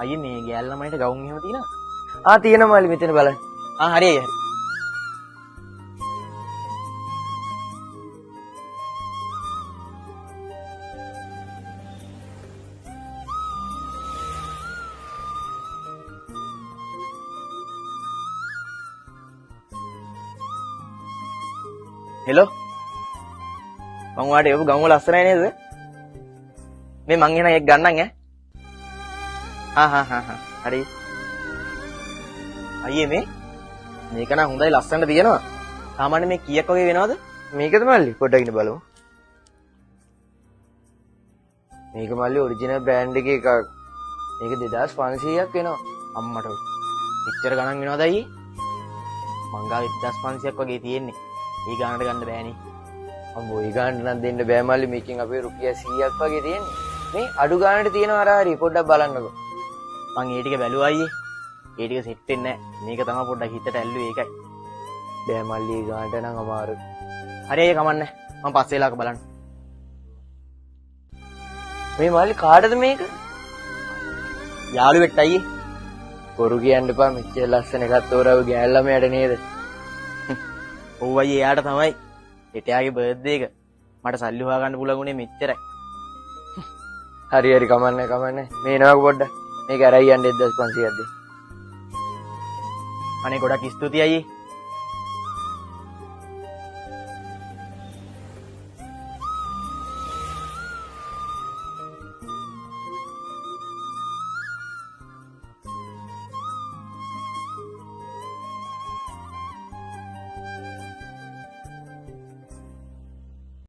අයියේ මේ ගෑල් ළමයිට ගවුම් එහෙම තියෙනවද? තියෙනවා මල්ලි මෙතන බලන්න. හරි අයියේ. හෙලෝ මං ඔයාලට එවපු ගම් වල ලස්සනයි නේද? මේ මං එන එක ගන්නම් ඈ. හරි. අයියේ මේක නම් හොඳයි ලස්සනට තියෙනවා. සාමාන්‍ය මේ කීයක් වගේ වෙනවද? මේකද මල්ලි පොඩ්ඩක් ඉන්න බලමු. මේක මල්ලි ඔරිජිනල් බ්‍රෑන්ඩ් එකේ එකක්. මේක 2500ක් වෙනවා. අම්මට එච්චර ගණන් වෙනවද අයියේ? මං ගාව 1500ක් වගේ තියෙන්නේ. ඒ ගානට ගන්න බෑනේ. අම්බෝ ඒ ගානට නම් දෙන්න බෑ මල්ලි. මේකෙන් අපේ රුපියල් 100ක් වගේ තියෙන්නේ. මේ අඩු ගානට තියෙනවා අර හරි පොඩ්ඩක් බලන්නකෝ. මං ඒ ටික බැලුවා අයියේ. ඒ ටික සෙට් වෙන්නේ නැහැ. මේක තමයි පොඩ්ඩක් හිතට ඇල්ලුවේ ඒකයි. බෑ මල්ලි ඒ ගානට නම් අමාරුයි. හරි අයියේ කමන්නේ. මං පස්සේ වෙලාවක බලන්න. මේ මල්ලි කාටද මේක? යාළුවෙක්ට අයියේ. කොරු කියන්න එපා. මෙච්චර ලස්සන එකක් තෝරාව ගෑල් ළමයාට නේද? ඔව් අයියේ එයාට තමයි. එයාගේ බර්ත්ඩේ එක. මට සල්ලි හොයාගන්න පුළුවන් උනේ මෙච්චරයි. හරි කමන්නේ. මේ එනවාක පොඩ්ඩක්. මේක අරයි යන්න 1500ක් දෙන්න. අනේ ගොඩක් ස්තුතියි අයියේ.